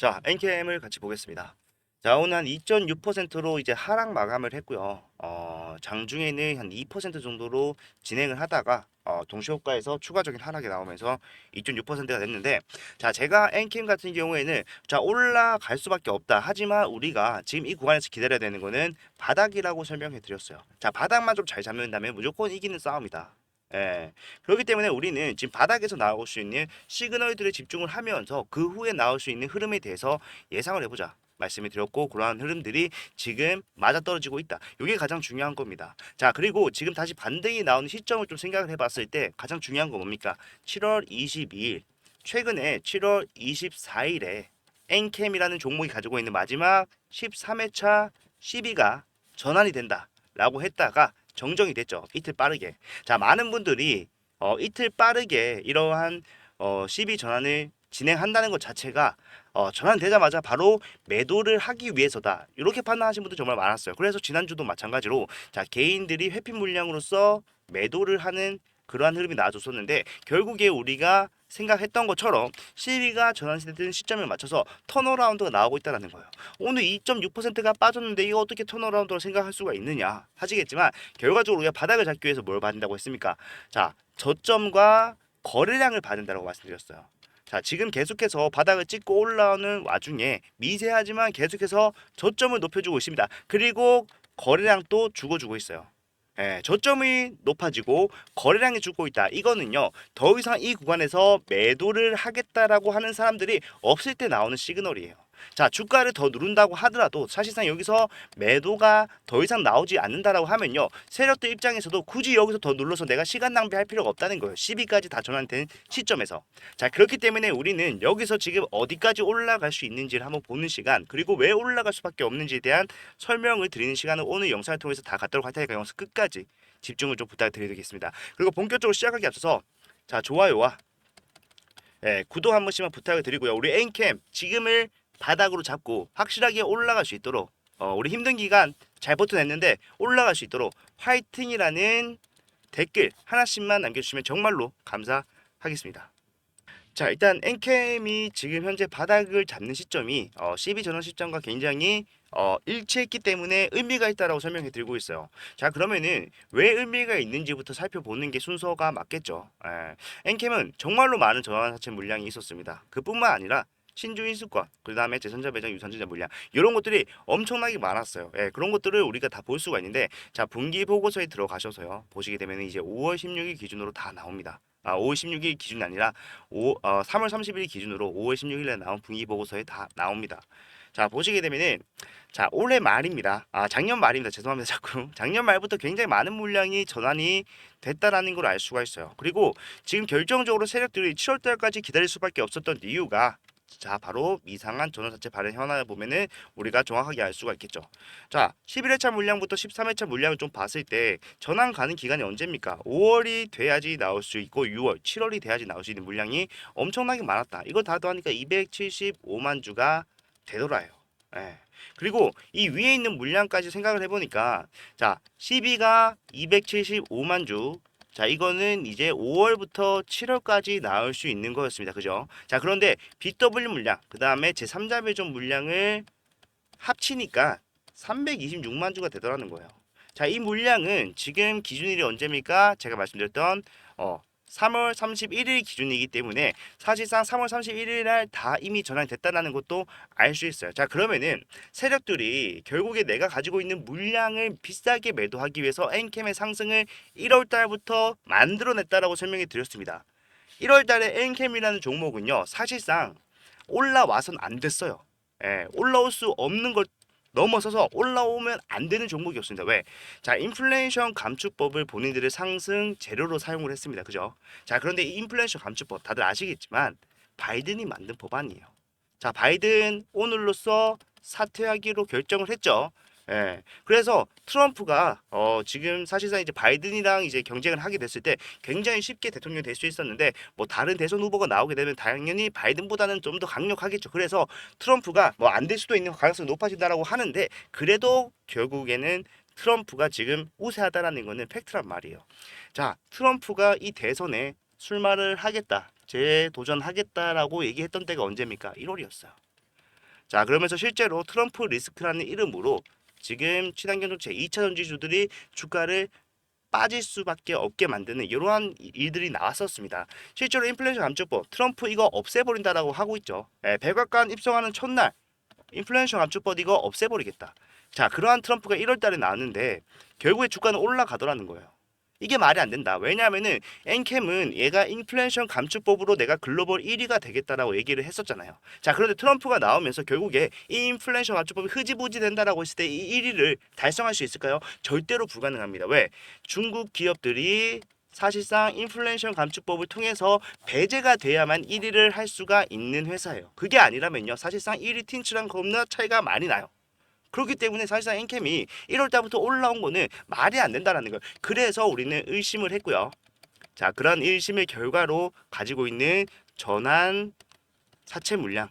자, 엔캠을 같이 보겠습니다. 자, 오늘 한 2.6%로 이제 하락 마감을 했고요. 장중에는 한 2% 정도로 진행을 하다가 동시효과에서 추가적인 하락이 나오면서 2.6%가 됐는데, 자, 제가 엔캠 같은 경우에는 자, 올라갈 수밖에 없다. 하지만 우리가 지금 이 구간에서 기다려야 되는 거는 바닥이라고 설명해 드렸어요. 자, 바닥만 좀 잘 잡는다면 무조건 이기는 싸움이다. 예. 그렇기 때문에 우리는 지금 바닥에서 나올 수 있는 시그널들에 집중을 하면서 그 후에 나올 수 있는 흐름에 대해서 예상을 해보자. 말씀을 드렸고, 그러한 흐름들이 지금 맞아떨어지고 있다. 이게 가장 중요한 겁니다. 자, 그리고 지금 다시 반등이 나오는 시점을 좀 생각을 해봤을 때 가장 중요한 건 뭡니까? 7월 22일, 최근에 7월 24일에 엔캠이라는 종목이 가지고 있는 마지막 13회차 시비가 전환이 된다 라고 했다가 정정이 됐죠. 이틀 빠르게. 자, 많은 분들이 이틀 빠르게 이러한 시비 전환을 진행한다는 것 자체가 전환되자마자 바로 매도를 하기 위해서다. 이렇게 판단하신 분들 정말 많았어요. 그래서 지난주도 마찬가지로 자, 개인들이 회피 물량으로서 매도를 하는 그러한 흐름이 나와줬었는데, 결국에 우리가 생각했던 것처럼 시비가 전환되는 시점에 맞춰서 턴어라운드가 나오고 있다는 거예요. 오늘 2.6%가 빠졌는데 이거 어떻게 턴어라운드로 생각할 수가 있느냐 하시겠지만, 결과적으로 우리가 바닥을 잡기 위해서 뭘 받는다고 했습니까? 자, 저점과 거래량을 받는다고 말씀드렸어요. 자, 지금 계속해서 바닥을 찍고 올라오는 와중에 미세하지만 계속해서 저점을 높여주고 있습니다. 그리고 거래량도 죽어주고 있어요. 예, 저점이 높아지고 거래량이 줄고 있다. 이거는요, 더 이상 이 구간에서 매도를 하겠다라고 하는 사람들이 없을 때 나오는 시그널이에요. 자, 주가를 더 누른다고 하더라도 사실상 여기서 매도가 더 이상 나오지 않는다라고 하면요, 세력들 입장에서도 굳이 여기서 더 눌러서 내가 시간 낭비할 필요가 없다는 거예요. 12까지 다 전환된 시점에서. 자, 그렇기 때문에 우리는 여기서 지금 어디까지 올라갈 수 있는지를 한번 보는 시간, 그리고 왜 올라갈 수밖에 없는지에 대한 설명을 드리는 시간을 오늘 영상을 통해서 다 갖도록 할 테니까 영상 끝까지 집중을 좀 부탁드리겠습니다. 그리고 본격적으로 시작하기 앞서서 자, 좋아요와 구독 한 번씩만 부탁을 드리고요. 우리 엔캠 지금을 바닥으로 잡고 확실하게 올라갈 수 있도록 우리 힘든 기간 잘 버텨냈는데 올라갈 수 있도록 화이팅이라는 댓글 하나씩만 남겨주시면 정말로 감사하겠습니다. 자, 일단 엔캠이 지금 현재 바닥을 잡는 시점이 CB 전환 시점과 굉장히 일치했기 때문에 의미가 있다라고 설명해 드리고 있어요. 자, 그러면은 왜 의미가 있는지부터 살펴보는 게 순서가 맞겠죠. 엔캠은 정말로 많은 전환 사채 물량이 있었습니다. 그뿐만 아니라 신주 인수권, 그 다음에 재선자 배정 유선전자 물량, 이런 것들이 엄청나게 많았어요. 그런 것들을 우리가 다 볼 수가 있는데, 자, 분기 보고서에 들어가셔서요, 보시게 되면 이제 5월 16일 기준으로 다 나옵니다. 5월 16일 기준이 아니라 3월 30일 기준으로 5월 16일에 나온 분기 보고서에 다 나옵니다. 자, 보시게 되면은 자, 올해 말입니다. 작년 말입니다. 죄송합니다. 자꾸 작년 말부터 굉장히 많은 물량이 전환이 됐다라는 걸 알 수가 있어요. 그리고 지금 결정적으로 세력들이 7월 달까지 기다릴 수밖에 없었던 이유가 자, 바로 미상한 전환사채 발행 현황을 보면은 우리가 정확하게 알 수가 있겠죠. 자, 11회차 물량부터 13회차 물량을 좀 봤을 때 전환 가는 기간이 언제입니까? 5월이 돼야지 나올 수 있고 6월, 7월이 돼야지 나올 수 있는 물량이 엄청나게 많았다. 이거 다 더하니까 275만 주가 되돌아요. 예. 그리고 이 위에 있는 물량까지 생각을 해보니까 자, 12가 275만 주. 자, 이거는 이제 5월부터 7월까지 나올 수 있는 거였습니다. 그죠? 자, 그런데 BW 물량, 그 다음에 제3자 배정 물량을 합치니까 326만 주가 되더라는 거예요. 자, 이 물량은 지금 기준일이 언제입니까? 제가 말씀드렸던 3월 31일 기준이기 때문에 사실상 3월 31일 날 다 이미 전환이 됐다는 것도 알 수 있어요. 자, 그러면은 세력들이 결국에 내가 가지고 있는 물량을 비싸게 매도하기 위해서 엔캠의 상승을 1월 달부터 만들어냈다라고 설명해 드렸습니다. 1월 달에 엔캠이라는 종목은요, 사실상 올라와선 안 됐어요. 올라올 수 없는 걸 넘어서서 올라오면 안 되는 종목이었습니다. 왜? 자, 인플레이션 감축법을 본인들의 상승 재료로 사용을 했습니다. 그죠? 자, 그런데 이 인플레이션 감축법 다들 아시겠지만 바이든이 만든 법안이에요. 자, 바이든 오늘로써 사퇴하기로 결정을 했죠. 그래서 트럼프가 지금 사실상 이제 바이든이랑 이제 경쟁을 하게 됐을 때 굉장히 쉽게 대통령이 될 수 있었는데, 뭐 다른 대선 후보가 나오게 되면 당연히 바이든보다는 좀 더 강력하겠죠. 그래서 트럼프가 뭐 안 될 수도 있는 가능성이 높아진다라고 하는데, 그래도 결국에는 트럼프가 지금 우세하다라는 거는 팩트란 말이에요. 자, 트럼프가 이 대선에 출마를 하겠다, 재도전하겠다라고 얘기했던 때가 언제입니까? 1월이었어요. 자, 그러면서 실제로 트럼프 리스크라는 이름으로 지금 친환경 정책 2차 전지주들이 주가를 빠질 수밖에 없게 만드는 이러한 일들이 나왔었습니다. 실제로 인플레이션 감축법 트럼프 이거 없애버린다라고 하고 있죠. 백악관 입성하는 첫날 인플레이션 감축법 이거 없애버리겠다. 자, 그러한 트럼프가 1월 달에 나왔는데 결국에 주가는 올라가더라는 거예요. 이게 말이 안 된다. 왜냐하면은 엔캠은 얘가 인플레이션 감축법으로 내가 글로벌 1위가 되겠다라고 얘기를 했었잖아요. 자, 그런데 트럼프가 나오면서 결국에 이 인플레이션 감축법이 흐지부지 된다라고 했을 때 이 1위를 달성할 수 있을까요? 절대로 불가능합니다. 왜? 중국 기업들이 사실상 인플레이션 감축법을 통해서 배제가 돼야만 1위를 할 수가 있는 회사예요. 그게 아니라면요. 사실상 1위 틴츠랑 겁나 차이가 많이 나요. 그렇기 때문에 사실상 엔캠이 1월 달부터 올라온 거는 말이 안 된다라는 거예요. 그래서 우리는 의심을 했고요. 자, 그런 의심의 결과로 가지고 있는 전환 사채 물량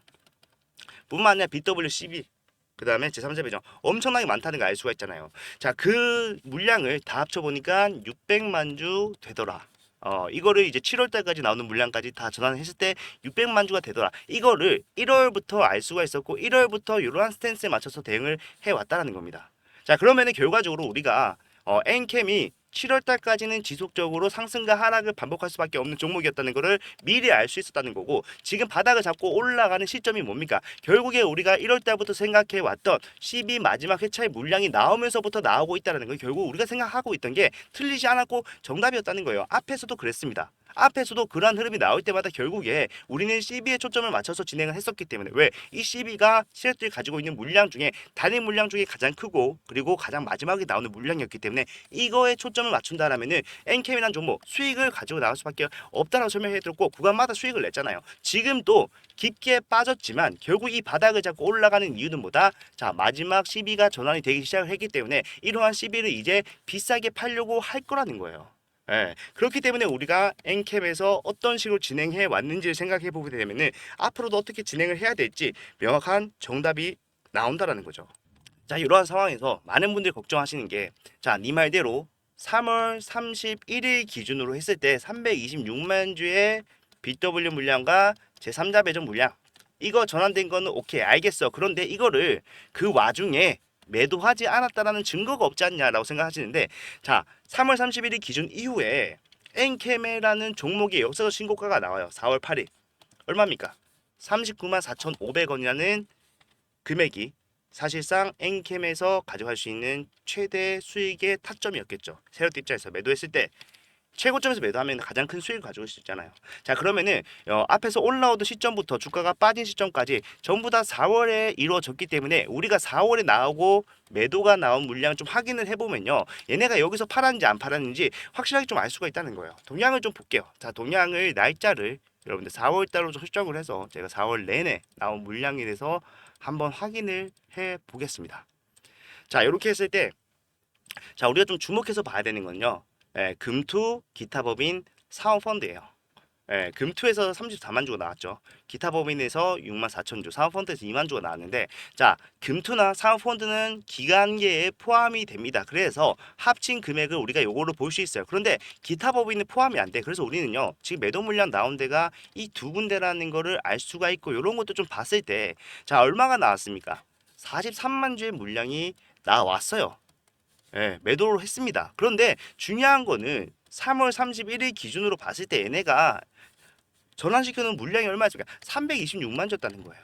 뿐만 아니라 BWCB 그 다음에 제3자 배정 엄청나게 많다는 걸 알 수가 있잖아요. 자, 그 물량을 다 합쳐보니까 600만 주 되더라. 이거를 이제 7월 달까지 나오는 물량까지 다 전환했을 때 600만 주가 되더라. 이거를 1월부터 알 수가 있었고 1월부터 이러한 스탠스에 맞춰서 대응을 해왔다라는 겁니다. 자, 그러면은 결과적으로 우리가 엔캠이 7월 달까지는 지속적으로 상승과 하락을 반복할 수밖에 없는 종목이었다는 것을 미리 알 수 있었다는 거고, 지금 바닥을 잡고 올라가는 시점이 뭡니까? 결국에 우리가 1월 달부터 생각해 왔던 12 마지막 회차의 물량이 나오면서부터 나오고 있다는 거, 결국 우리가 생각하고 있던 게 틀리지 않았고 정답이었다는 거예요. 앞에서도 그랬습니다. 앞에서도 그러한 흐름이 나올 때마다 결국에 우리는 CB에 초점을 맞춰서 진행을 했었기 때문에, 왜? 이 CB가 시력들이 가지고 있는 물량 중에 단일 물량 중에 가장 크고 그리고 가장 마지막에 나오는 물량이었기 때문에 이거에 초점을 맞춘다라면은 엔캠이라는 종목 수익을 가지고 나올 수밖에 없다라고 설명해드렸고, 구간마다 수익을 냈잖아요. 지금도 깊게 빠졌지만 결국 이 바닥을 잡고 올라가는 이유는 뭐다? 자, 마지막 CB가 전환이 되기 시작을 했기 때문에 이러한 CB를 이제 비싸게 팔려고 할 거라는 거예요. 그렇기 때문에 우리가 엔캠에서 어떤 식으로 진행해 왔는지를 생각해 보게 되면은 앞으로도 어떻게 진행을 해야 될지 명확한 정답이 나온다라는 거죠. 자, 이러한 상황에서 많은 분들이 걱정하시는 게, 자, 네 말대로 3월 31일 기준으로 했을 때 326만 주의 BW 물량과 제3자 배정 물량 이거 전환된 거는 오케이 알겠어. 그런데 이거를 그 와중에 매도하지 않았다라는 증거가 없지 않냐라고 생각하시는데, 자, 3월 31일 기준 이후에 엔케메라는 종목의 역사적 신고가가 나와요. 4월 8일 얼마입니까? 39만 4,500원이라는 금액이 사실상 엔캠에서 가져갈 수 있는 최대 수익의 타점이었겠죠. 세력들 입장에서 매도했을 때 최고점에서 매도하면 가장 큰 수익을 가져올 수 있잖아요. 자, 그러면은 앞에서 올라오던 시점부터 주가가 빠진 시점까지 전부 다 4월에 이루어졌기 때문에 우리가 4월에 나오고 매도가 나온 물량을 좀 확인을 해보면요, 얘네가 여기서 팔았는지 안 팔았는지 확실하게 좀 알 수가 있다는 거예요. 동향을 좀 볼게요. 자, 동향을 날짜를 여러분들 4월 달로 좀 설정을 해서 제가 4월 내내 나온 물량에 대해서 한번 확인을 해 보겠습니다. 자, 이렇게 했을 때, 자, 우리가 좀 주목해서 봐야 되는 건요, 금투 기타 법인 사은펀드예요. 금투에서 34만 주가 나왔죠. 기타 법인에서 6만 4천 주, 사은펀드에서 2만 주가 나왔는데, 자, 금투나 사은펀드는 기간계에 포함이 됩니다. 그래서 합친 금액을 우리가 요거로 볼 수 있어요. 그런데 기타 법인은 포함이 안 돼. 그래서 우리는요, 지금 매도 물량 나온 데가 이 두 군데라는 거를 알 수가 있고, 이런 것도 좀 봤을 때, 자, 얼마가 나왔습니까? 43만 주의 물량이 나왔어요. 매도를 했습니다. 그런데 중요한 거는 3월 31일 기준으로 봤을 때 얘네가 전환시켜놓은 물량이 얼마였습니까? 326만 주였다는 거예요.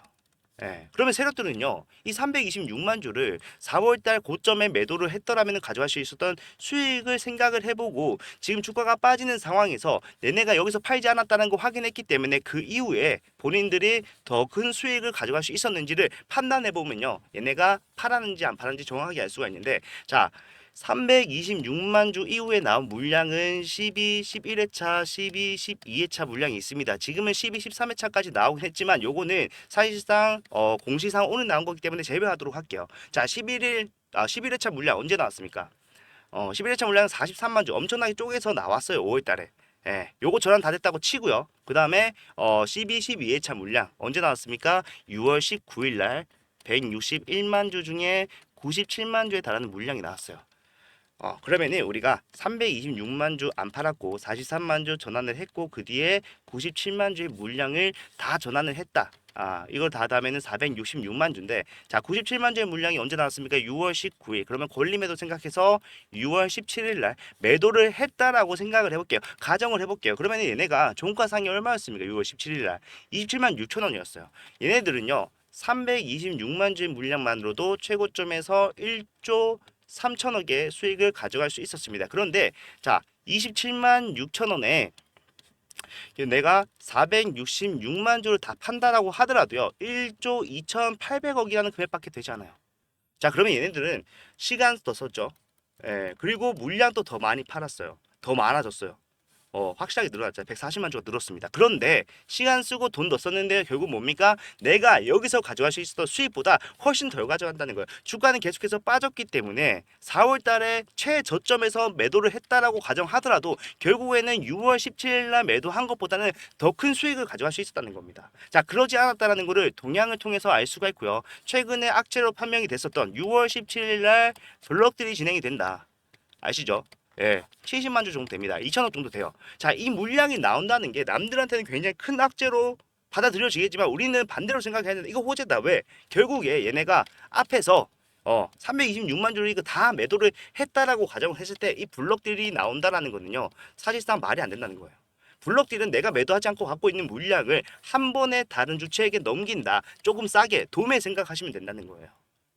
그러면 세력들은요, 이 326만 주를 4월달 고점에 매도를 했더라면 가져갈 수 있었던 수익을 생각을 해보고, 지금 주가가 빠지는 상황에서 얘네가 여기서 팔지 않았다는 거 확인했기 때문에 그 이후에 본인들이 더 큰 수익을 가져갈 수 있었는지를 판단해보면요, 얘네가 팔았는지 안 팔았는지 정확하게 알 수가 있는데, 자, 326만 주 이후에 나온 물량은 12, 11회차, 12, 12회차 물량이 있습니다. 지금은 12, 13회차까지 나오긴 했지만 요거는 사실상 공시상 오늘 나온 거기 때문에 제외하도록 할게요. 자, 11회차 물량 언제 나왔습니까? 11회차 물량은 43만 주 엄청나게 쪼개서 나왔어요. 5월 달에. 요거 전환 다 됐다고 치고요. 그 다음에 12, 12회차 물량 언제 나왔습니까? 6월 19일 날 161만 주 중에 97만 주에 달하는 물량이 나왔어요. 그러면은 우리가 326만 주 안 팔았고 43만 주 전환을 했고 그 뒤에 97만 주의 물량을 다 전환을 했다. 이걸 다 하면은 466만 주인데, 자, 97만 주의 물량이 언제 나왔습니까? 6월 19일. 그러면 권리매도 생각해서 6월 17일 날 매도를 했다라고 생각을 해볼게요. 가정을 해볼게요. 그러면 얘네가 종가상이 얼마였습니까? 6월 17일 날 27만 6천 원이었어요. 얘네들은요 326만 주의 물량만으로도 최고점에서 1조 3천억의 수익을 가져갈 수 있었습니다. 그런데 자, 27만 6천 원에 내가 466만 주를 다 판다라고 하더라도요 1조 2,800억이라는 금액밖에 되지 않아요. 자, 그러면 얘네들은 시간 더 썼죠. 예, 그리고 물량도 더 많이 팔았어요. 더 많아졌어요. 확실하게 늘어났잖아요. 140만 주가 늘었습니다. 그런데 시간 쓰고 돈 더 썼는데 결국 뭡니까? 내가 여기서 가져갈 수 있었던 수익보다 훨씬 덜 가져간다는 거예요. 주가는 계속해서 빠졌기 때문에 4월 달에 최저점에서 매도를 했다라고 가정하더라도 결국에는 6월 17일 날 매도한 것보다는 더 큰 수익을 가져갈 수 있었다는 겁니다. 자, 그러지 않았다라는 거를 동향을 통해서 알 수가 있고요. 최근에 악재로 판명이 됐었던 6월 17일 날 블록들이 진행이 된다. 아시죠? 예, 70만 주 정도 됩니다. 2천억 정도 돼요. 자, 이 물량이 나온다는 게 남들한테는 굉장히 큰 악재로 받아들여지겠지만 우리는 반대로 생각해야 되는데 이거 호재다. 왜? 결국에 얘네가 앞에서 326만 주를 이거 다 매도를 했다라고 가정을 했을 때 이 블록들이 나온다라는 거는요. 사실상 말이 안 된다는 거예요. 블록딜은 내가 매도하지 않고 갖고 있는 물량을 한 번에 다른 주체에게 넘긴다. 조금 싸게 도매 생각하시면 된다는 거예요.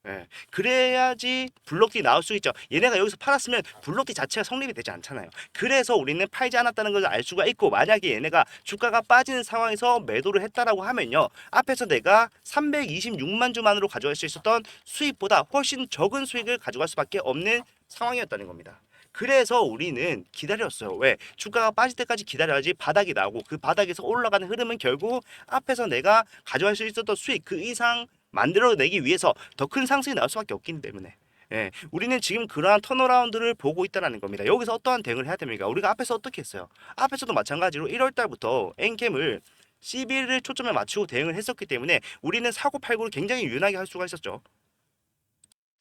예, 그래야지 블록이 나올 수 있죠. 얘네가 여기서 팔았으면 블록이 자체가 성립이 되지 않잖아요. 그래서 우리는 팔지 않았다는 걸 알 수가 있고, 만약에 얘네가 주가가 빠지는 상황에서 매도를 했다라고 하면요, 앞에서 내가 326만 주만으로 가져갈 수 있었던 수익보다 훨씬 적은 수익을 가져갈 수밖에 없는 상황이었다는 겁니다. 그래서 우리는 기다렸어요. 왜? 주가가 빠질 때까지 기다려야지 바닥이 나오고 그 바닥에서 올라가는 흐름은 결국 앞에서 내가 가져갈 수 있었던 수익 그 이상 만들어내기 위해서 더 큰 상승이 나올 수밖에 없기 때문에, 예, 우리는 지금 그러한 턴어라운드를 보고 있다는 겁니다. 여기서 어떠한 대응을 해야 됩니까? 우리가 앞에서 어떻게 했어요? 앞에서도 마찬가지로 1월 달부터 엔캠을 CB를 초점에 맞추고 대응을 했었기 때문에 우리는 사고 팔고를 굉장히 유연하게 할 수가 있었죠.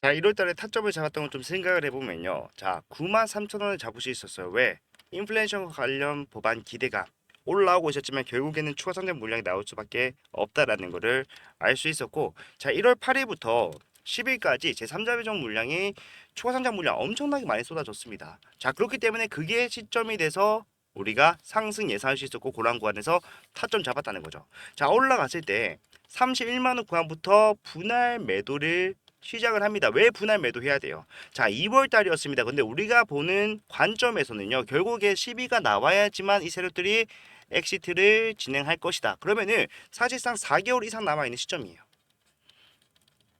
자, 1월 달에 타점을 잡았던 걸 좀 생각을 해보면요. 자, 9만 3천 원을 잡을 수 있었어요. 왜? 인플레이션 관련 법안 기대가 올라오고 있었지만 결국에는 추가 상장 물량이 나올 수밖에 없다라는 것을 알 수 있었고, 자, 1월 8일부터 10일까지 제3자 배정 물량이 추가 상장 물량 엄청나게 많이 쏟아졌습니다. 자, 그렇기 때문에 그게 시점이 돼서 우리가 상승 예상할 수 있었고 고랑 구간에서 타점 잡았다는 거죠. 자, 올라갔을 때 31만 원 구간부터 분할 매도를 시작을 합니다. 왜 분할 매도해야 돼요? 자, 2월 달이었습니다. 근데 우리가 보는 관점에서는요, 결국에 시비가 나와야지만 이 세력들이 엑시트를 진행할 것이다. 그러면은 사실상 4개월 이상 남아있는 시점이에요.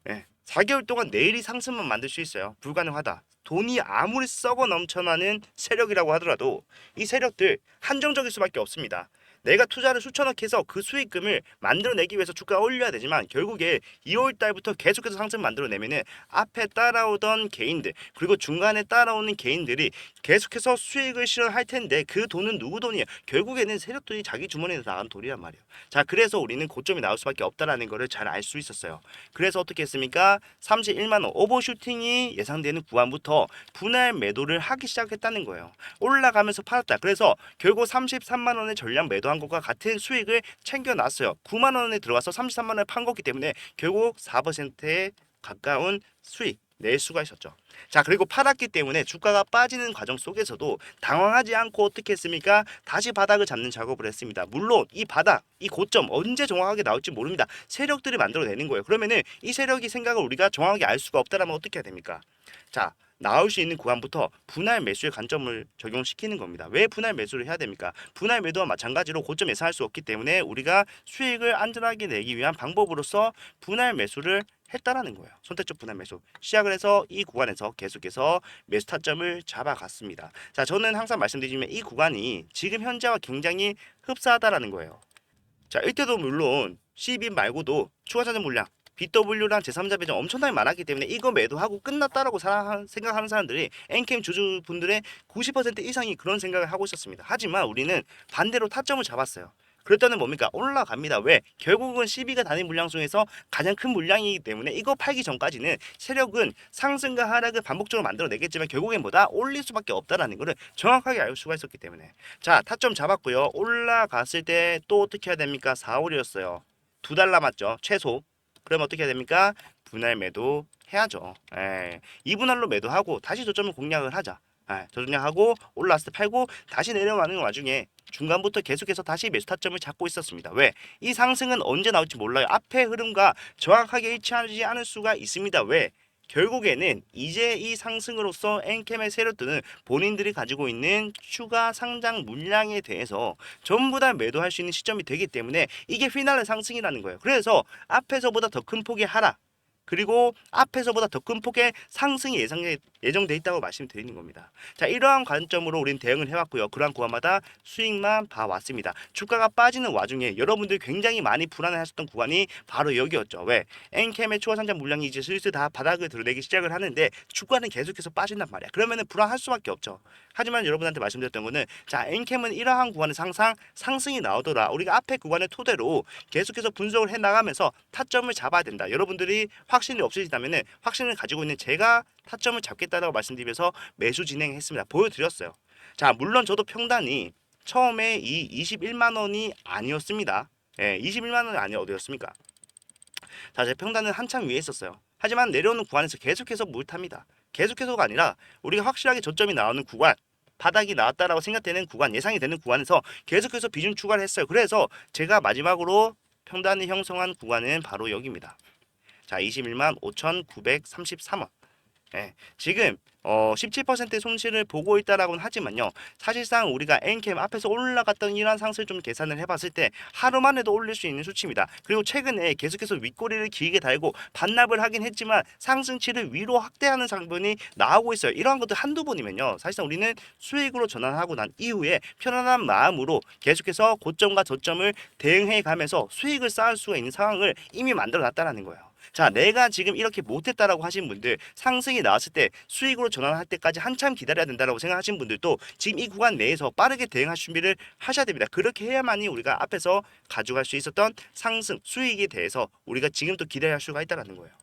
네, 4개월 동안 내일이 상승만 만들 수 있어요. 불가능하다. 돈이 아무리 썩어 넘쳐나는 세력이라고 하더라도 이 세력들 한정적일 수밖에 없습니다. 내가 투자를 수천억 해서 그 수익금을 만들어내기 위해서 주가가 올려야 되지만 결국에 2월 달부터 계속해서 상승 만들어내면은 앞에 따라오던 개인들 그리고 중간에 따라오는 개인들이 계속해서 수익을 실현할 텐데 그 돈은 누구 돈이에요? 결국에는 세력들이 자기 주머니에서 나간 돈이란 말이에요. 자, 그래서 우리는 고점이 나올 수밖에 없다라는 거를 잘 알 수 있었어요. 그래서 어떻게 했습니까? 31만 원 오버슈팅이 예상되는 구간부터 분할 매도를 하기 시작했다는 거예요. 올라가면서 팔았다. 그래서 결국 33만 원의 전량 매도한 것과 같은 수익을 챙겨놨어요. 9만 원에 들어가서 33만 원에 판 거기 때문에 결국 4%에 가까운 수익 낼 수가 있었죠. 자, 그리고 팔았기 때문에 주가가 빠지는 과정 속에서도 당황하지 않고 어떻게 했습니까? 다시 바닥을 잡는 작업을 했습니다. 물론 이 바닥, 이 고점 언제 정확하게 나올지 모릅니다. 세력들이 만들어내는 거예요. 그러면은 이 세력이 생각을 우리가 정확하게 알 수가 없다라면 어떻게 해야 됩니까? 자, 나올 수 있는 구간부터 분할 매수의 관점을 적용시키는 겁니다. 왜 분할 매수를 해야 됩니까? 분할 매도와 마찬가지로 고점 예상할 수 없기 때문에 우리가 수익을 안전하게 내기 위한 방법으로서 분할 매수를 했다라는 거예요. 선택적 분할 매수 시작을 해서 이 구간에서 계속해서 매수 타점을 잡아갔습니다. 자, 저는 항상 말씀드리지만 이 구간이 지금 현재와 굉장히 흡사하다라는 거예요. 자, 이때도 물론 CB 말고도 추가 자산 물량 BW랑 제3자 배정 엄청나게 많았기 때문에 이거 매도하고 끝났다라고 생각하는 사람들이 엔캠 주주분들의 90% 이상이 그런 생각을 하고 있었습니다. 하지만 우리는 반대로 타점을 잡았어요. 그랬더니 뭡니까? 올라갑니다. 왜? 결국은 CB가 단위 물량 중에서 가장 큰 물량이기 때문에 이거 팔기 전까지는 세력은 상승과 하락을 반복적으로 만들어내겠지만 결국엔 뭐다? 올릴 수밖에 없다라는 거를 정확하게 알 수가 있었기 때문에. 자, 타점 잡았고요. 올라갔을 때 또 어떻게 해야 됩니까? 4월이었어요. 2달 남았죠. 최소. 그럼 어떻게 해야 됩니까? 분할 매도 해야죠. 예. 2분할로 매도하고 다시 저점을 공략을 하자. 예. 저점하고 올라왔을 때 팔고 다시 내려가는 와중에 중간부터 계속해서 다시 매수 타점을 잡고 있었습니다. 왜? 이 상승은 언제 나올지 몰라요. 앞의 흐름과 정확하게 일치하지 않을 수가 있습니다. 왜? 결국에는 이제 이 상승으로서 엔캠의 세력들은 본인들이 가지고 있는 추가 상장 물량에 대해서 전부 다 매도할 수 있는 시점이 되기 때문에 이게 피날레 상승이라는 거예요. 그래서 앞에서보다 더 큰 폭의 하락 그리고 앞에서보다 더 큰 폭의 상승이 예정돼 있다고 말씀드리는 겁니다. 자, 이러한 관점으로 우리는 대응을 해왔고요. 그러한 구간마다 수익만 봐왔습니다. 주가가 빠지는 와중에 여러분들 굉장히 많이 불안해하셨던 구간이 바로 여기였죠. 왜? 엔캠의 추가 상장 물량이 이제 슬슬 다 바닥을 드러내기 시작을 하는데 주가는 계속해서 빠진단 말이야. 그러면은 불안할 수밖에 없죠. 하지만 여러분한테 말씀드렸던 거는 자, 엔캠은 이러한 구간에서 항상 상승이 나오더라. 우리가 앞에 구간을 토대로 계속해서 분석을 해 나가면서 타점을 잡아야 된다. 여러분들이 확신이 없으시다면은 확신을 가지고 있는 제가 타점을 잡겠다라고 말씀드리면서 매수 진행했습니다. 보여드렸어요. 자, 물론 저도 평단이 처음에 이 21만 원이 아니었습니다. 예, 21만 원이 아니 어디였습니까? 자, 제 평단은 한참 위에 있었어요. 하지만 내려오는 구간에서 계속해서 물 탑니다. 계속해서가 아니라 우리가 확실하게 저점이 나오는 구간, 바닥이 나왔다라고 생각되는 구간, 예상이 되는 구간에서 계속해서 비중 추가를 했어요. 그래서 제가 마지막으로 평단이 형성한 구간은 바로 여기입니다. 자, 21만 5,933원. 예, 지금 17% 손실을 보고 있다라고는 하지만요. 사실상 우리가 엔캠 앞에서 올라갔던 이러한 상승을 좀 계산을 해봤을 때 하루만 해도 올릴 수 있는 수치입니다. 그리고 최근에 계속해서 윗꼬리를 길게 달고 반납을 하긴 했지만 상승치를 위로 확대하는 장면이 나오고 있어요. 이러한 것들 한두 번이면요. 사실상 우리는 수익으로 전환하고 난 이후에 편안한 마음으로 계속해서 고점과 저점을 대응해 가면서 수익을 쌓을 수가 있는 상황을 이미 만들어 놨다는 거예요. 자, 내가 지금 이렇게 못했다라고 하신 분들, 상승이 나왔을 때 수익으로 전환할 때까지 한참 기다려야 된다라고 생각하신 분들도 지금 이 구간 내에서 빠르게 대응할 준비를 하셔야 됩니다. 그렇게 해야만이 우리가 앞에서 가져갈 수 있었던 상승, 수익에 대해서 우리가 지금 또 기대할 수가 있다라는 거예요.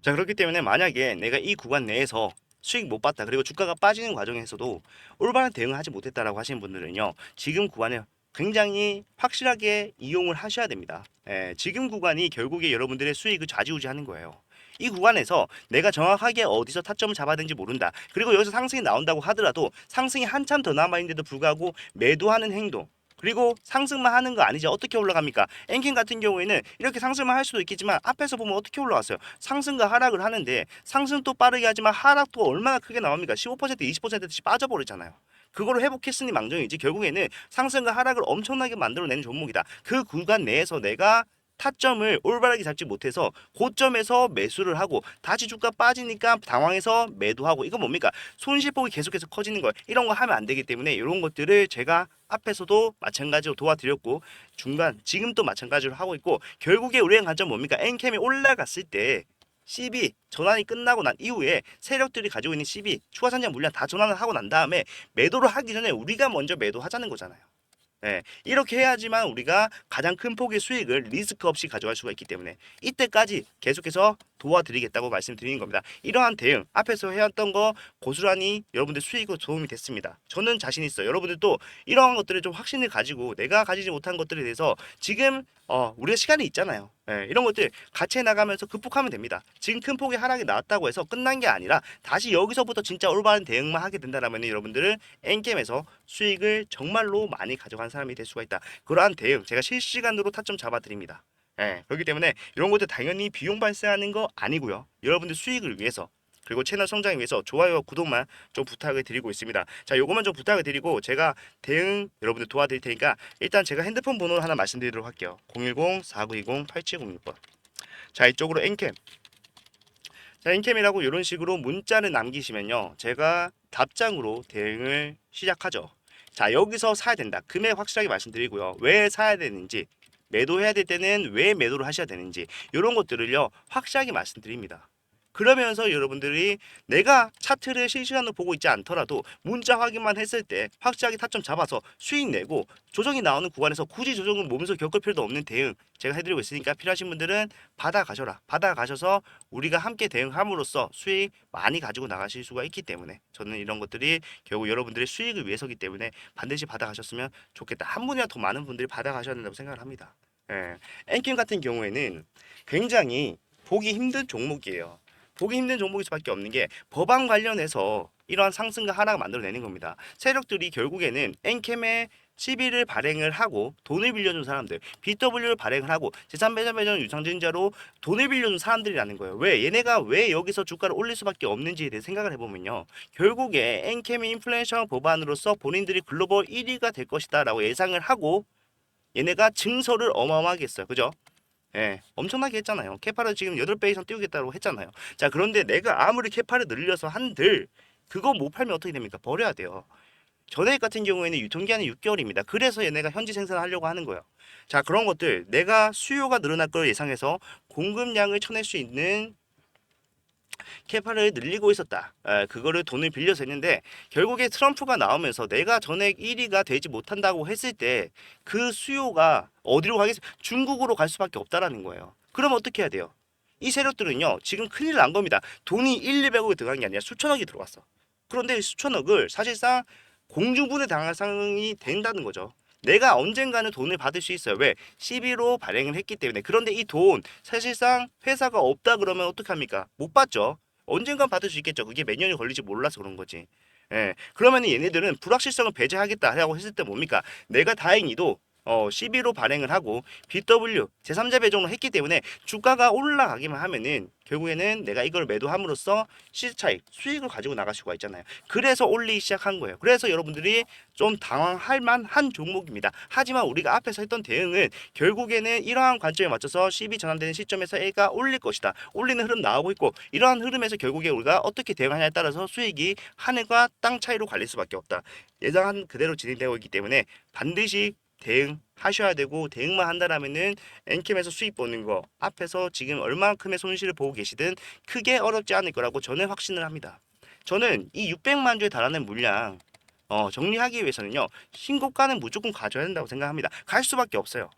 자, 그렇기 때문에 만약에 내가 이 구간 내에서 수익 못 봤다, 그리고 주가가 빠지는 과정에서도 올바른 대응을 하지 못했다라고 하시는 분들은요, 지금 구간에 굉장히 확실하게 이용을 하셔야 됩니다. 예, 지금 구간이 결국에 여러분들의 수익을 좌지우지하는 거예요. 이 구간에서 내가 정확하게 어디서 타점을 잡아야 되는지 모른다. 그리고 여기서 상승이 나온다고 하더라도 상승이 한참 더 남아있는데도 불구하고 매도하는 행동, 그리고 상승만 하는 거 아니죠. 어떻게 올라갑니까? 엔킨 같은 경우에는 이렇게 상승만 할 수도 있겠지만 앞에서 보면 어떻게 올라왔어요? 상승과 하락을 하는데 상승도 빠르게 하지만 하락도 얼마나 크게 나옵니까? 15% 20%씩 빠져버리잖아요. 그거를 회복했으니 망정이지 결국에는 상승과 하락을 엄청나게 만들어내는 종목이다. 그 구간 내에서 내가 타점을 올바르게 잡지 못해서 고점에서 매수를 하고 다시 주가 빠지니까 당황해서 매도하고 이건 뭡니까? 손실폭이 계속해서 커지는 거예요. 이런 거 하면 안 되기 때문에 이런 것들을 제가 앞에서도 마찬가지로 도와드렸고 중간 지금 또 마찬가지로 하고 있고 결국에 우리의 관점 뭡니까? 엔캠이 올라갔을 때 CB 전환이 끝나고 난 이후에 세력들이 가지고 있는 CB 추가 상장 물량 다 전환을 하고 난 다음에 매도를 하기 전에 우리가 먼저 매도하자는 거잖아요. 네, 이렇게 해야지만 우리가 가장 큰 폭의 수익을 리스크 없이 가져갈 수가 있기 때문에 이때까지 계속해서 도와드리겠다고 말씀드리는 겁니다. 이러한 대응 앞에서 해왔던 거 고스란히 여러분들 수익으로 도움이 됐습니다. 저는 자신 있어요. 여러분들도 이러한 것들을 좀 확신을 가지고 내가 가지지 못한 것들에 대해서 지금 우리가 시간이 있잖아요. 네, 이런 것들 같이 해나가면서 극복하면 됩니다. 지금 큰 폭의 하락이 나왔다고 해서 끝난 게 아니라 다시 여기서부터 진짜 올바른 대응만 하게 된다면 여러분들은 엔게임에서 수익을 정말로 많이 가져간 사람이 될 수가 있다. 그러한 대응 제가 실시간으로 타점 잡아드립니다. 예, 그렇기 때문에 이런 것도 당연히 비용 발생하는 거 아니고요. 여러분들 수익을 위해서 그리고 채널 성장을 위해서 좋아요와 구독만 좀 부탁을 드리고 있습니다. 자, 요것만 좀 부탁을 드리고 제가 대응 여러분들 도와드릴 테니까 일단 제가 핸드폰 번호를 하나 말씀드리도록 할게요. 010-4920-8706번. 자, 이쪽으로 엔캠. 자, 엔캠이라고 이런 식으로 문자를 남기시면요. 제가 답장으로 대응을 시작하죠. 자, 여기서 사야 된다. 금액 확실하게 말씀드리고요. 왜 사야 되는지, 매도해야 될 때는 왜 매도를 하셔야 되는지 이런 것들을요. 확실하게 말씀드립니다. 그러면서 여러분들이 내가 차트를 실시간으로 보고 있지 않더라도 문자 확인만 했을 때 확실하게 타점 잡아서 수익 내고 조정이 나오는 구간에서 굳이 조정을 몸소 겪을 필요도 없는 대응 제가 해드리고 있으니까 필요하신 분들은 받아가셔라. 받아가셔서 우리가 함께 대응함으로써 수익 많이 가지고 나가실 수가 있기 때문에 저는 이런 것들이 결국 여러분들의 수익을 위해서기 때문에 반드시 받아가셨으면 좋겠다. 한 분이나 더 많은 분들이 받아가셔야 된다고 생각을 합니다. 예. 엔킴 같은 경우에는 굉장히 보기 힘든 종목이에요. 보기 힘든 종목일 수밖에 없는 게 법안 관련해서 이러한 상승과 하락을 만들어내는 겁니다. 세력들이 결국에는 엔캠에 시비를 발행을 하고 돈을 빌려준 사람들, BW를 발행을 하고 재산 배당 배정 유상증자로 돈을 빌려준 사람들이라는 거예요. 왜? 얘네가 왜 여기서 주가를 올릴 수밖에 없는지에 대해 생각을 해보면요. 결국에 엔캠의 인플레이션 법안으로서 본인들이 글로벌 1위가 될 것이다 라고 예상을 하고 얘네가 증서를 어마어마하게 했어요. 그죠? 예, 엄청나게 했잖아요. 캐파를 지금 8배 이상 띄우겠다고 했잖아요. 자, 그런데 내가 아무리 캐파를 늘려서 한들 그거 못 팔면 어떻게 됩니까? 버려야 돼요. 전액 같은 경우에는 유통기한이 6개월입니다. 그래서 얘네가 현지 생산을 하려고 하는 거예요. 자, 그런 것들 내가 수요가 늘어날 걸 예상해서 공급량을 쳐낼 수 있는 캐파를 늘리고 있었다. 그거를 돈을 빌려서 했는데 결국에 트럼프가 나오면서 내가 전액 1위가 되지 못한다고 했을 때 그 수요가 어디로 가겠어? 중국으로 갈 수밖에 없다라는 거예요. 그럼 어떻게 해야 돼요? 이 세력들은요 지금 큰일 난 겁니다. 돈이 1, 200억이 들어간 게 아니라 수천억이 들어갔어. 그런데 이 수천억을 사실상 공중분해 당할 상황이 된다는 거죠. 내가 언젠가는 돈을 받을 수 있어요. 왜? 시비로 발행을 했기 때문에. 그런데 이 돈 사실상 회사가 없다 그러면 어떡합니까? 못 받죠. 언젠간 받을 수 있겠죠. 그게 몇 년이 걸릴지 몰라서 그런 거지. 예. 그러면 얘네들은 불확실성을 배제하겠다라고 했을 때 뭡니까? 내가 다행히도 CB로 발행을 하고 BW 제3자 배정을 했기 때문에 주가가 올라가기만 하면은 결국에는 내가 이걸 매도함으로써 시세 차익 수익을 가지고 나갈 수가 있잖아요. 그래서 올리기 시작한 거예요. 그래서 여러분들이 좀 당황할 만한 종목입니다. 하지만 우리가 앞에서 했던 대응은 결국에는 이러한 관점에 맞춰서 CB 전환되는 시점에서 A가 올릴 것이다. 올리는 흐름 나오고 있고 이러한 흐름에서 결국에 우리가 어떻게 대응하냐에 따라서 수익이 하늘과 땅 차이로 갈릴 수밖에 없다. 예상한 그대로 진행되고 있기 때문에 반드시 대응하셔야 되고 대응만 한다라면은 엔캠에서 수익 보는 거 앞에서 지금 얼마큼의 손실을 보고 계시든 크게 어렵지 않을 거라고 저는 확신을 합니다. 저는 이 600만 주에 달하는 물량 정리하기 위해서는요 신고가는 무조건 가져야 된다고 생각합니다. 갈 수밖에 없어요.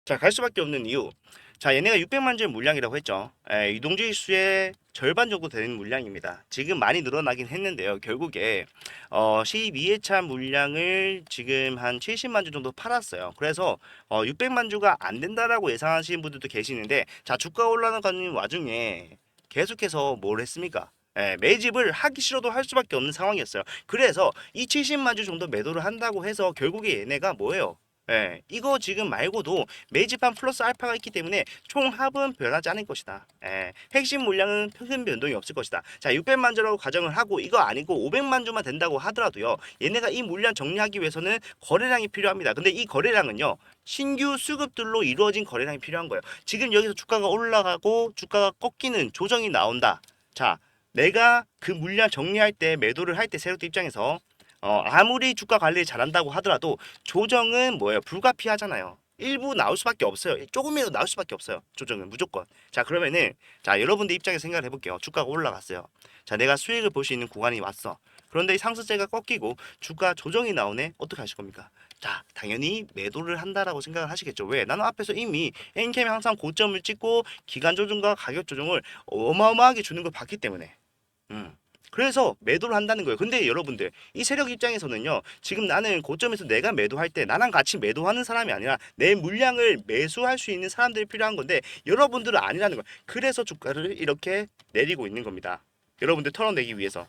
자, 갈 수밖에 없는 이유. 자, 얘네가 600만 주의 물량이라고 했죠. 유동주의 수의 절반 정도 되는 물량입니다. 지금 많이 늘어나긴 했는데요. 결국에 12회차 물량을 지금 한 70만 주 정도 팔았어요. 그래서 600만 주가 안 된다라고 예상하시는 분들도 계시는데 자, 주가 올라가는 와중에 계속해서 뭘 했습니까? 매집을 하기 싫어도 할 수밖에 없는 상황이었어요. 그래서 이 70만 주 정도 매도를 한다고 해서 결국에 얘네가 뭐예요? 이거 지금 말고도 매집한 플러스 알파가 있기 때문에 총합은 변하지 않을 것이다. 핵심 물량은 큰 변동이 없을 것이다. 자, 600만 주라고 가정을 하고 이거 아니고 500만 주만 된다고 하더라도요. 얘네가 이 물량 정리하기 위해서는 거래량이 필요합니다. 근데 이 거래량은요. 신규 수급들로 이루어진 거래량이 필요한 거예요. 지금 여기서 주가가 올라가고 주가가 꺾이는 조정이 나온다. 자, 내가 그 물량 정리할 때 매도를 할 때 세력들 입장에서 아무리 주가 관리를 잘한다고 하더라도 조정은 뭐예요? 불가피하잖아요. 일부 나올 수밖에 없어요. 조금이라도 나올 수밖에 없어요. 조정은 무조건. 자, 그러면은 자, 여러분들 입장에서 생각을 해볼게요. 주가가 올라갔어요. 자, 내가 수익을 볼 수 있는 구간이 왔어. 그런데 이 상승세가 꺾이고 주가 조정이 나오네. 어떻게 하실 겁니까? 자, 당연히 매도를 한다라고 생각을 하시겠죠. 왜? 나는 앞에서 이미 엔캠이 항상 고점을 찍고 기간 조정과 가격 조정을 어마어마하게 주는 걸 봤기 때문에. 그래서 매도를 한다는 거예요. 근데 여러분들 이 세력 입장에서는요. 지금 나는 고점에서 내가 매도할 때 나랑 같이 매도하는 사람이 아니라 내 물량을 매수할 수 있는 사람들이 필요한 건데 여러분들은 아니라는 거예요. 그래서 주가를 이렇게 내리고 있는 겁니다. 여러분들 털어내기 위해서.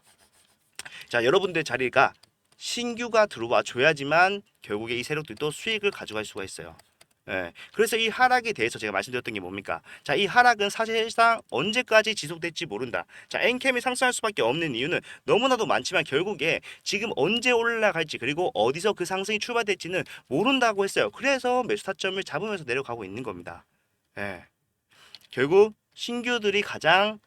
자, 여러분들 자리가 신규가 들어와 줘야지만 결국에 이 세력들도 수익을 가져갈 수가 있어요. 그래서 이 하락에 대해서 제가 말씀드렸던 게 뭡니까? 자, 이 하락은 사실상 언제까지 지속될지 모른다. 자, 엔캠이 상승할 수밖에 없는 이유는 너무나도 많지만 결국에 지금 언제 올라갈지 그리고 어디서 그 상승이 출발될지는 모른다고 했어요. 그래서 매수 타점을 잡으면서 내려가고 있는 겁니다. 예. 결국 신규들이 가장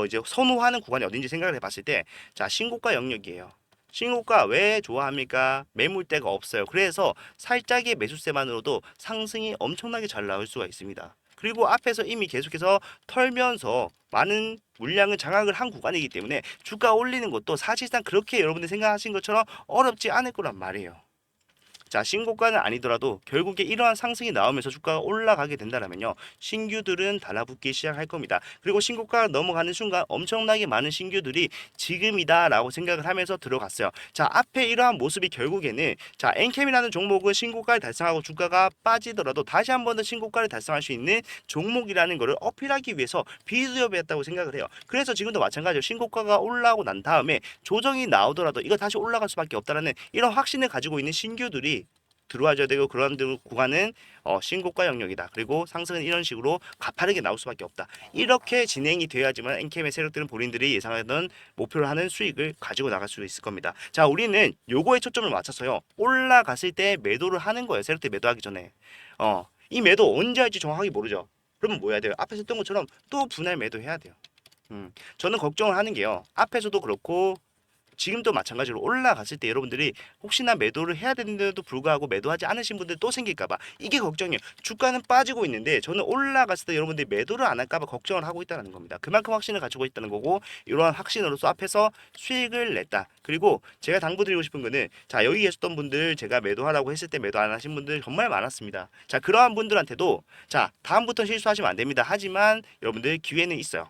이제 선호하는 구간이 어딘지 생각을 해봤을 때, 자, 신고가 영역이에요. 신고가 왜 좋아합니까? 매물대가 없어요. 그래서 살짝의 매수세만으로도 상승이 엄청나게 잘 나올 수가 있습니다. 그리고 앞에서 이미 계속해서 털면서 많은 물량을 장악을 한 구간이기 때문에 주가 올리는 것도 사실상 그렇게 여러분들 생각하신 것처럼 어렵지 않을 거란 말이에요. 자, 신고가는 아니더라도 결국에 이러한 상승이 나오면서 주가가 올라가게 된다면요, 신규들은 달라붙기 시작할 겁니다. 그리고 신고가가 넘어가는 순간 엄청나게 많은 신규들이 지금이다라고 생각을 하면서 들어갔어요. 자, 앞에 이러한 모습이 결국에는, 자, 엔캠이라는 종목은 신고가를 달성하고 주가가 빠지더라도 다시 한 번 더 신고가를 달성할 수 있는 종목이라는 것을 어필하기 위해서 비수협이었다고 생각을 해요. 그래서 지금도 마찬가지로 신고가가 올라오고 난 다음에 조정이 나오더라도 이거 다시 올라갈 수밖에 없다라는 이런 확신을 가지고 있는 신규들이 들어와줘야 되고, 그런 구간은 신고가 영역이다. 그리고 상승은 이런 식으로 가파르게 나올 수밖에 없다. 이렇게 진행이 돼야지만 엔캠의 세력들은 본인들이 예상하던 목표로 하는 수익을 가지고 나갈 수 있을 겁니다. 자, 우리는 요거에 초점을 맞춰서요, 올라갔을 때 매도를 하는 거예요. 세력들 매도하기 전에 이 매도 언제 할지 정확하게 모르죠. 그러면 뭐 해야 돼요? 앞에서 했던 것처럼 또 분할 매도해야 돼요. 저는 걱정을 하는 게요, 앞에서도 그렇고 지금도 마찬가지로 올라갔을 때 여러분들이 혹시나 매도를 해야 되는데도 불구하고 매도하지 않으신 분들 또 생길까봐, 이게 걱정이에요. 주가는 빠지고 있는데 저는 올라갔을 때 여러분들이 매도를 안 할까봐 걱정을 하고 있다는 겁니다. 그만큼 확신을 가지고 있다는 거고, 이러한 확신으로서 앞에서 수익을 냈다. 그리고 제가 당부드리고 싶은 거는, 자, 여기 계셨던 분들, 제가 매도하라고 했을 때 매도 안 하신 분들 정말 많았습니다. 자, 그러한 분들한테도, 자, 다음부터 실수하시면 안 됩니다. 하지만 여러분들 기회는 있어요.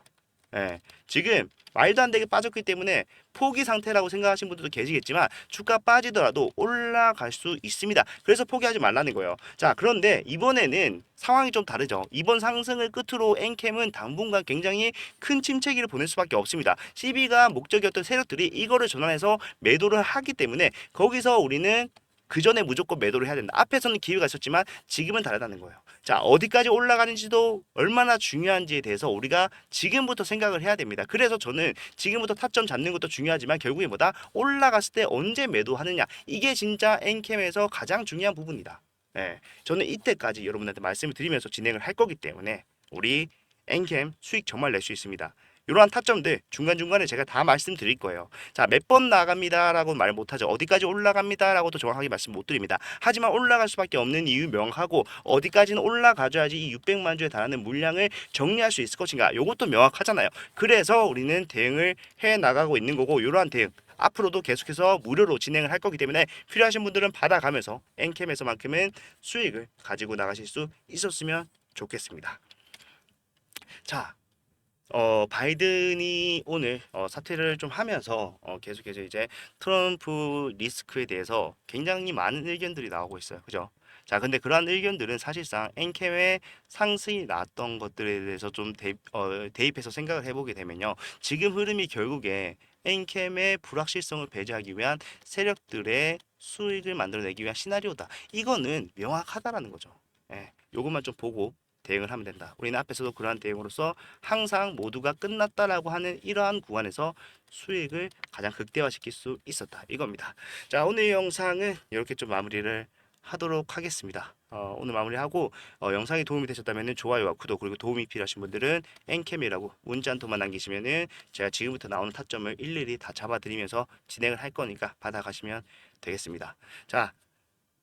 예, 지금 말도 안 되게 빠졌기 때문에 포기 상태라고 생각하시는 분들도 계시겠지만 주가 빠지더라도 올라갈 수 있습니다. 그래서 포기하지 말라는 거예요. 자, 그런데 이번에는 상황이 좀 다르죠. 이번 상승을 끝으로 엔캠은 당분간 굉장히 큰 침체기를 보낼 수밖에 없습니다. CB가 목적이었던 세력들이 이거를 전환해서 매도를 하기 때문에 거기서 우리는 그 전에 무조건 매도를 해야 된다. 앞에서는 기회가 있었지만 지금은 다르다는 거예요. 자, 어디까지 올라가는지도 얼마나 중요한지에 대해서 우리가 지금부터 생각을 해야 됩니다. 그래서 저는 지금부터 타점 잡는 것도 중요하지만 결국에 뭐다? 올라갔을 때 언제 매도하느냐. 이게 진짜 엔캠에서 가장 중요한 부분이다. 예, 저는 이때까지 여러분한테 말씀을 드리면서 진행을 할 거기 때문에 우리 엔캠 수익 정말 낼 수 있습니다. 이러한 타점들 중간중간에 제가 다 말씀드릴 거예요. 자, 몇 번 나갑니다라고 말 못하죠. 어디까지 올라갑니다라고도 정확하게 말씀 못 드립니다. 하지만 올라갈 수밖에 없는 이유 명하고, 어디까지는 올라가줘야지 이 600만 주에 달하는 물량을 정리할 수 있을 것인가, 이것도 명확하잖아요. 그래서 우리는 대응을 해 나가고 있는 거고, 이러한 대응 앞으로도 계속해서 무료로 진행을 할 거기 때문에 필요하신 분들은 받아가면서 엔캠에서만큼은 수익을 가지고 나가실 수 있었으면 좋겠습니다. 자, 바이든이 오늘 사퇴를 좀 하면서 계속해서 이제 트럼프 리스크에 대해서 굉장히 많은 의견들이 나오고 있어요. 그죠? 자, 근데 그러한 의견들은 사실상 엔캠의 상승이 나왔던 것들에 대해서 좀 대입해서 생각을 해보게 되면요, 지금 흐름이 결국에 엔캠의 불확실성을 배제하기 위한 세력들의 수익을 만들어내기 위한 시나리오다. 이거는 명확하다라는 거죠. 예, 요것만 좀 보고 대응을 하면 된다. 우리는 앞에서도 그러한 대응으로서 항상 모두가 끝났다라고 하는 이러한 구간에서 수익을 가장 극대화시킬 수 있었다, 이겁니다. 자, 오늘 영상은 이렇게 좀 마무리를 하도록 하겠습니다. 오늘 마무리하고, 영상이 도움이 되셨다면 좋아요와 구독, 그리고 도움이 필요하신 분들은 엔캠이라고 문자 한 통만 남기시면은 제가 지금부터 나오는 타점을 일일이 다 잡아드리면서 진행을 할 거니까 받아가시면 되겠습니다. 자,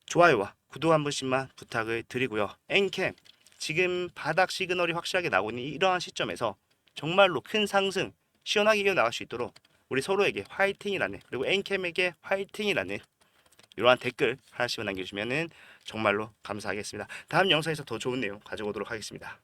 좋아요와 구독 한 번씩만 부탁을 드리고요. 엔캠 지금 바닥 시그널이 확실하게 나오고 있는 이러한 시점에서 정말로 큰 상승 시원하게 이어나갈 수 있도록 우리 서로에게 화이팅이라는, 그리고 엔캠에게 화이팅이라는 이러한 댓글 하나씩만 남겨주시면 정말로 감사하겠습니다. 다음 영상에서 더 좋은 내용 가져오도록 하겠습니다.